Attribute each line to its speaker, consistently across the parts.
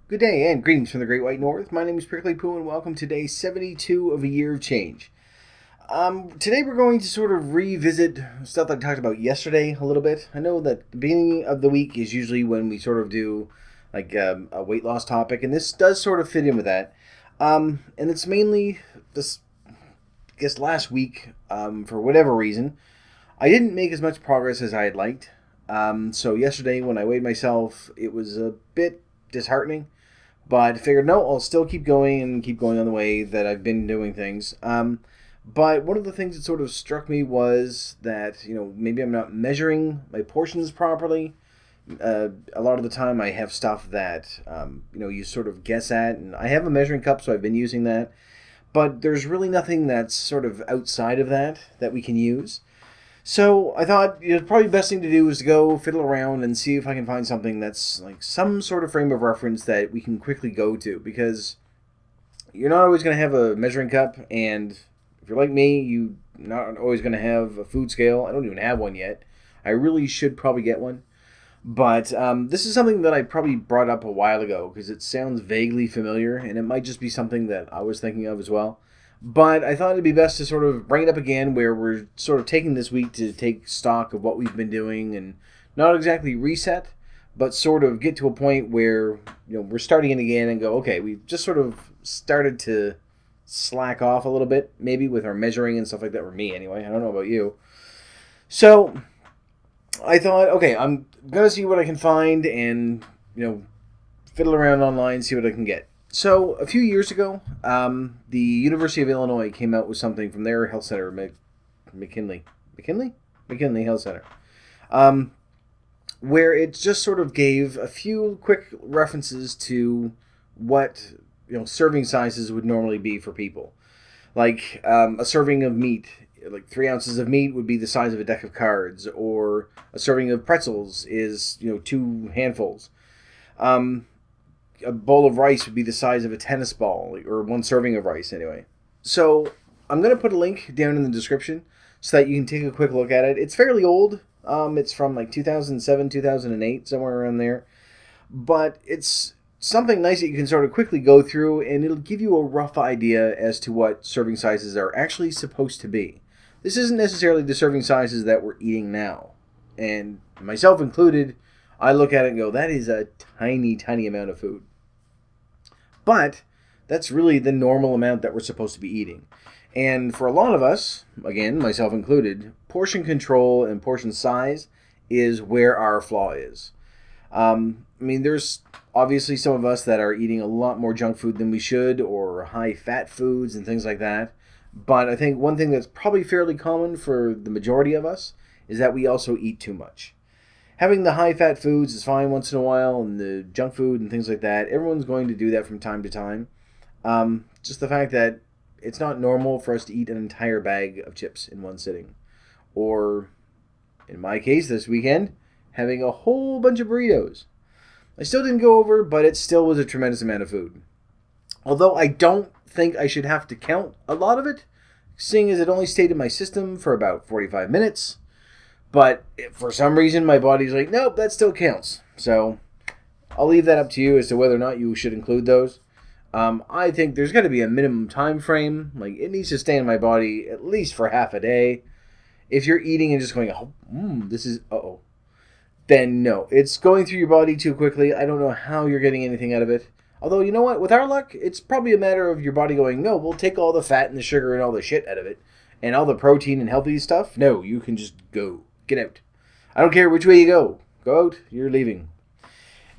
Speaker 1: Good day and greetings from the Great White North. My name is Prickly Poo and welcome to day 72 of a year of change. Today we're going to sort of revisit stuff that I talked about yesterday a little bit. I know that the beginning of the week is usually when we sort of do like a weight loss topic, and this does sort of fit in with that. And it's mainly this, I guess last week, for whatever reason, I didn't make as much progress as I had liked. So yesterday when I weighed myself, it was a bit disheartening. But I figured, no, I'll still keep going and keep going on the way that I've been doing things. But one of the things that sort of struck me was that, maybe I'm not measuring my portions properly. A lot of the time I have stuff that, you sort of guess at. And I have a measuring cup, so I've been using that. But there's really nothing that's sort of outside of that we can use. So I thought probably the best thing to do is to go fiddle around and see if I can find something that's like some sort of frame of reference that we can quickly go to, because you're not always going to have a measuring cup, and if you're like me, you're not always going to have a food scale. I don't even have one yet. I really should probably get one. But this is something that I probably brought up a while ago because it sounds vaguely familiar, and it might just be something that I was thinking of as well. But I thought it'd be best to sort of bring it up again where we're sort of taking this week to take stock of what we've been doing and not exactly reset, but sort of get to a point where, we're starting it again and go, okay, we've just sort of started to slack off a little bit, maybe with our measuring and stuff like that, or me anyway. I don't know about you. So I thought, okay, I'm going to see what I can find and, fiddle around online, see what I can get. So, a few years ago, the University of Illinois came out with something from their health center, McKinley Health Center, where it just sort of gave a few quick references to what, serving sizes would normally be for people. Like, a serving of meat, like 3 ounces of meat would be the size of a deck of cards, or a serving of pretzels is, 2 handfuls. A bowl of rice would be the size of a tennis ball, or 1 serving of rice anyway. So I'm going to put a link down in the description so that you can take a quick look at it. It's fairly old. It's from like 2007, 2008, somewhere around there. But it's something nice that you can sort of quickly go through, and it'll give you a rough idea as to what serving sizes are actually supposed to be. This isn't necessarily the serving sizes that we're eating now. And myself included, I look at it and go, that is a tiny, tiny amount of food. But that's really the normal amount that we're supposed to be eating. And for a lot of us, again, myself included, portion control and portion size is where our flaw is. There's obviously some of us that are eating a lot more junk food than we should, or high-fat foods and things like that. But I think one thing that's probably fairly common for the majority of us is that we also eat too much. Having the high-fat foods is fine once in a while, and the junk food and things like that, everyone's going to do that from time to time. Just the fact that it's not normal for us to eat an entire bag of chips in one sitting. Or, in my case this weekend, having a whole bunch of burritos. I still didn't go over, but it still was a tremendous amount of food. Although I don't think I should have to count a lot of it, seeing as it only stayed in my system for about 45 minutes. But for some reason, my body's like, nope, that still counts. So I'll leave that up to you as to whether or not you should include those. I think there's got to be a minimum time frame. Like, it needs to stay in my body at least for half a day. If you're eating and just going, then no. It's going through your body too quickly. I don't know how you're getting anything out of it. Although, you know what? With our luck, it's probably a matter of your body going, no, we'll take all the fat and the sugar and all the shit out of it. And all the protein and healthy stuff. No, you can just go. Get out. I don't care which way you go. Go out, you're leaving.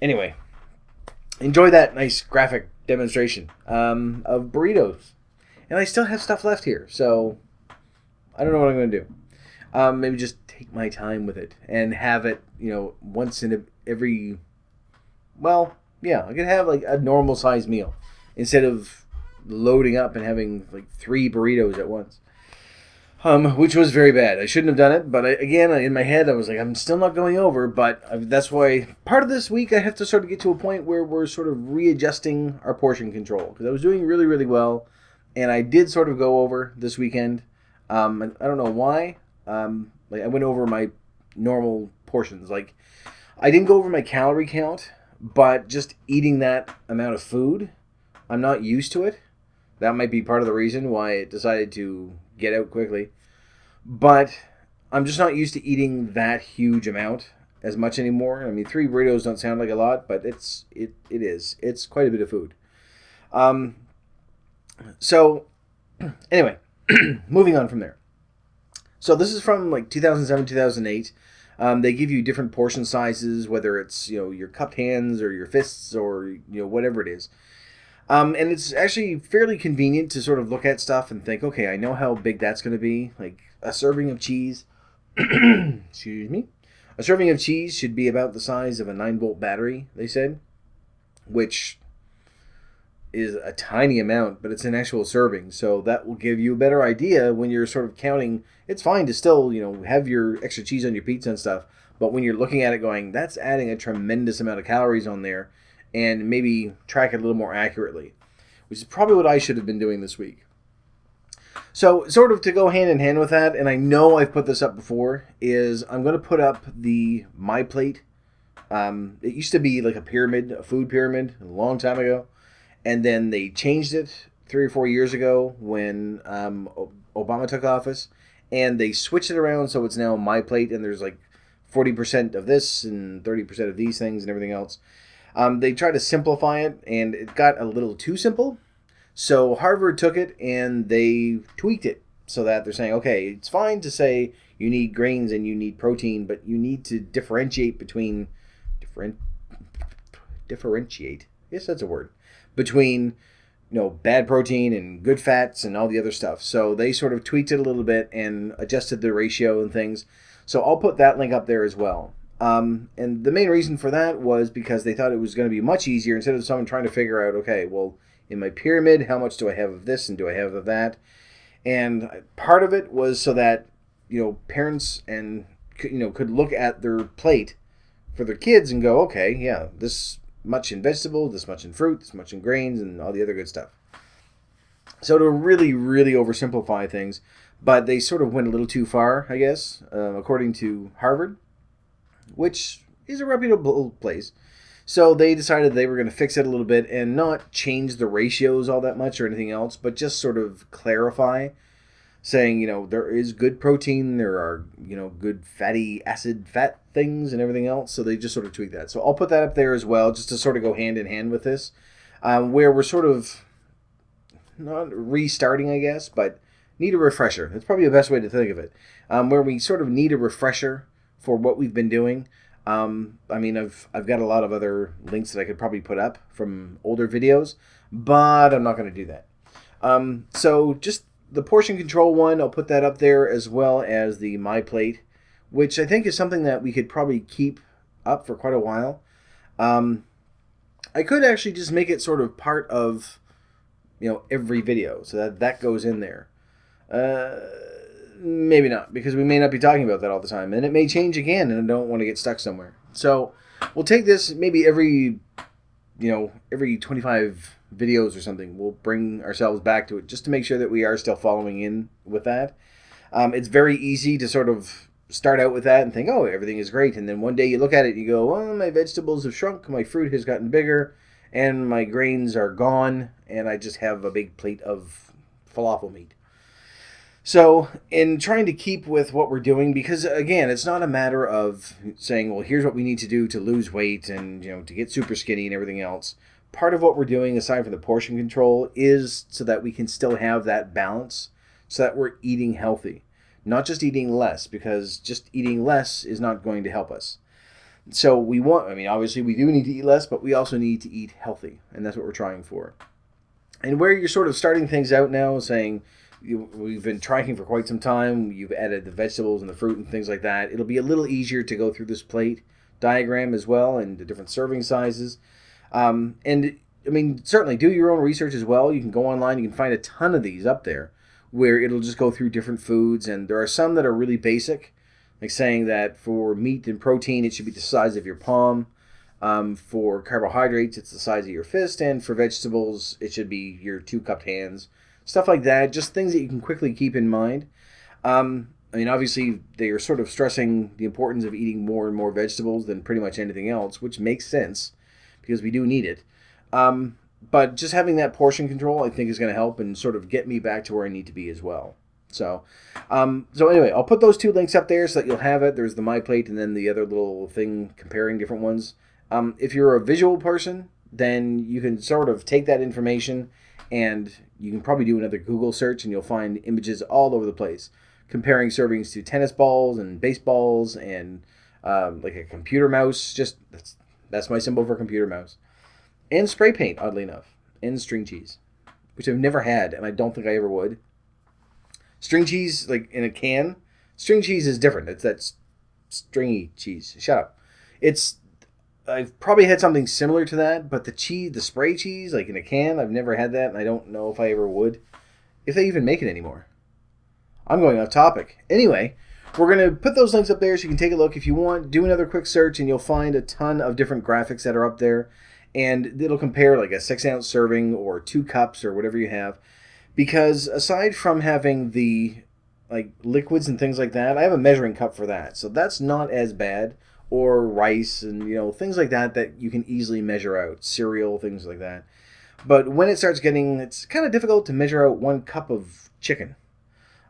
Speaker 1: Anyway, enjoy that nice graphic demonstration of burritos. And I still have stuff left here, so I don't know what I'm going to do. Maybe just take my time with it and have it, once in every... Well, yeah, I could have like a normal size meal instead of loading up and having like 3 burritos at once. Which was very bad. I shouldn't have done it, but again, in my head, I was like, I'm still not going over, but that's why part of this week I have to sort of get to a point where we're sort of readjusting our portion control, because I was doing really, really well, and I did sort of go over this weekend. I don't know why. I went over my normal portions. Like, I didn't go over my calorie count, but just eating that amount of food, I'm not used to it. That might be part of the reason why it decided to get out quickly. But I'm just not used to eating that huge amount as much anymore. I mean, 3 burritos don't sound like a lot, but it is. It's quite a bit of food. Um, so anyway, moving on from there. So this is from like 2007, 2008. They give you different portion sizes, whether it's your cupped hands or your fists or whatever it is. And it's actually fairly convenient to sort of look at stuff and think, okay, I know how big that's going to be. Like a serving of cheese, excuse me, a serving of cheese should be about the size of a 9-volt battery, they said, which is a tiny amount, but it's an actual serving. So that will give you a better idea when you're sort of counting. It's fine to still, have your extra cheese on your pizza and stuff, but when you're looking at it going, that's adding a tremendous amount of calories on there, and maybe track it a little more accurately, which is probably what I should have been doing this week. So sort of to go hand in hand with that, and I know I've put this up before, is I'm going to put up the MyPlate. It used to be like a food pyramid, a long time ago. And then they changed it 3 or 4 years ago when Obama took office. And they switched it around so it's now MyPlate, and there's like 40% of this and 30% of these things and everything else. They tried to simplify it, and it got a little too simple. So Harvard took it and they tweaked it so that they're saying, okay, it's fine to say you need grains and you need protein, but you need to differentiate between differentiate. Yes, that's a word. Between bad protein and good fats and all the other stuff. So they sort of tweaked it a little bit and adjusted the ratio and things. So I'll put that link up there as well. And the main reason for that was because they thought it was going to be much easier instead of someone trying to figure out, okay, well, in my pyramid, how much do I have of this and do I have of that? And part of it was so that, parents and, could look at their plate for their kids and go, okay, yeah, this much in vegetables, this much in fruit, this much in grains, and all the other good stuff. So to really, really oversimplify things, but they sort of went a little too far, I guess, according to Harvard, which is a reputable place. So they decided they were going to fix it a little bit and not change the ratios all that much or anything else, but just sort of clarify, saying, there is good protein, there are, good fatty acid fat things and everything else. So they just sort of tweak that. So I'll put that up there as well, just to sort of go hand in hand with this, where we're sort of not restarting, I guess, but need a refresher. That's probably the best way to think of it, where we sort of need a refresher for what we've been doing. I've got a lot of other links that I could probably put up from older videos, but I'm not going to do that. So just the portion control one, I'll put that up there as well as the MyPlate, which I think is something that we could probably keep up for quite a while. I could actually just make it sort of part of, every video so that goes in there. Maybe not, because we may not be talking about that all the time, and it may change again, and I don't want to get stuck somewhere. So we'll take this maybe every 25 videos or something. We'll bring ourselves back to it just to make sure that we are still following in with that. It's very easy to sort of start out with that and think, oh, everything is great, and then one day you look at it and you go, well, my vegetables have shrunk, my fruit has gotten bigger, and my grains are gone, and I just have a big plate of falafel meat. So in trying to keep with what we're doing, because again, it's not a matter of saying, well, here's what we need to do to lose weight and, to get super skinny and everything else. Part of what we're doing, aside from the portion control, is so that we can still have that balance, so that we're eating healthy, not just eating less, because just eating less is not going to help us. So obviously we do need to eat less, but we also need to eat healthy, and that's what we're trying for. And where you're sort of starting things out now, saying, we've been tracking for quite some time, you've added the vegetables and the fruit and things like that, it'll be a little easier to go through this plate diagram as well and the different serving sizes. Certainly do your own research as well. You can go online, you can find a ton of these up there where it'll just go through different foods, and there are some that are really basic, like saying that for meat and protein it should be the size of your palm. For carbohydrates it's the size of your fist, and for vegetables it should be your 2 cupped hands. Stuff like that, just things that you can quickly keep in mind. Obviously, they are sort of stressing the importance of eating more and more vegetables than pretty much anything else, which makes sense. because we do need it. But just having that portion control, I think, is going to help and sort of get me back to where I need to be as well. So anyway, I'll put those 2 links up there so that you'll have it. There's the MyPlate and then the other little thing comparing different ones. If you're a visual person, then you can sort of take that information and you can probably do another Google search and you'll find images all over the place comparing servings to tennis balls and baseballs and like a computer mouse. Just that's my symbol for computer mouse. And spray paint, oddly enough. And string cheese, which I've never had, and I don't think I ever would. String cheese, like in a can. String cheese is different. It's that stringy cheese. Shut up. I've probably had something similar to that, but the spray cheese, like in a can, I've never had that, and I don't know if I ever would. If they even make it anymore. I'm going off topic. Anyway, we're going to put those links up there so you can take a look. If you want, do another quick search, and you'll find a ton of different graphics that are up there. And it'll compare like a 6-ounce serving or 2 cups or whatever you have. Because aside from having the like liquids and things like that, I have a measuring cup for that. So that's not as bad. Or rice and things like that you can easily measure out. Cereal, things like that. But when it starts it's kind of difficult to measure out 1 cup of chicken.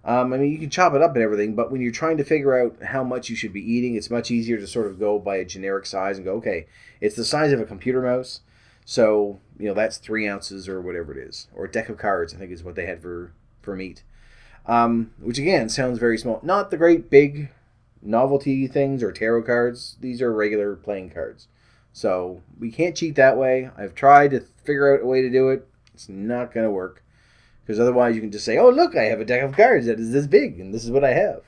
Speaker 1: I mean, you can chop it up and everything, but when you're trying to figure out how much you should be eating, it's much easier to sort of go by a generic size and go, okay, it's the size of a computer mouse, so, that's 3 ounces or whatever it is. Or a deck of cards, I think is what they had for meat. Which, again, sounds very small. Not the great big novelty things or tarot cards. These are regular playing cards. So, we can't cheat that way. I've tried to figure out a way to do it. It's not going to work. Because otherwise you can just say, oh, look, I have a deck of cards that is this big, and this is what I have.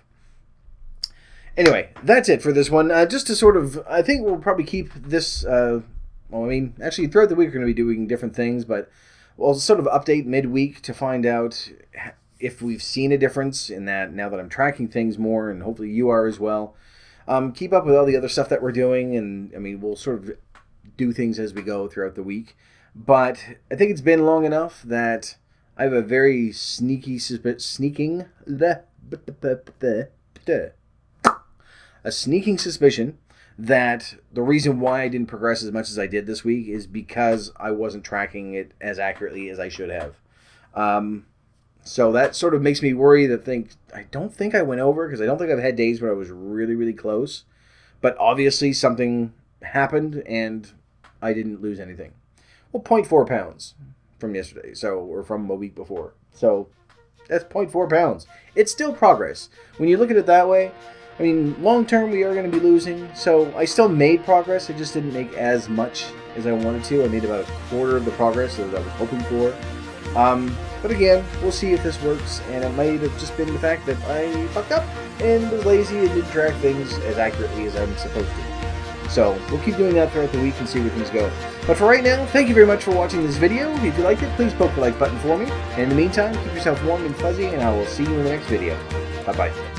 Speaker 1: Anyway, that's it for this one. Just to sort of, I think we'll probably keep this, actually throughout the week we're going to be doing different things, but we'll sort of update midweek to find out if we've seen a difference in that now that I'm tracking things more, and hopefully you are as well. Keep up with all the other stuff that we're doing, and, we'll sort of do things as we go throughout the week. But I think it's been long enough that I have a very sneaking suspicion that the reason why I didn't progress as much as I did this week is because I wasn't tracking it as accurately as I should have. So that sort of makes me worry I don't think I went over, because I don't think I've had days where I was really, really close. But obviously something happened and I didn't lose anything. Well, 0.4 pounds. From yesterday, or from a week before. So that's 0.4 pounds. It's still progress. When you look at it that way, long term we are going to be losing. So I still made progress. I just didn't make as much as I wanted to. I made about a quarter of the progress that I was hoping for. But again, we'll see if this works. And it might have just been the fact that I fucked up and was lazy and didn't track things as accurately as I'm supposed to. So we'll keep doing that throughout the week and see where things go. But for right now, thank you very much for watching this video. If you liked it, please poke the like button for me. And in the meantime, keep yourself warm and fuzzy, and I will see you in the next video. Bye-bye.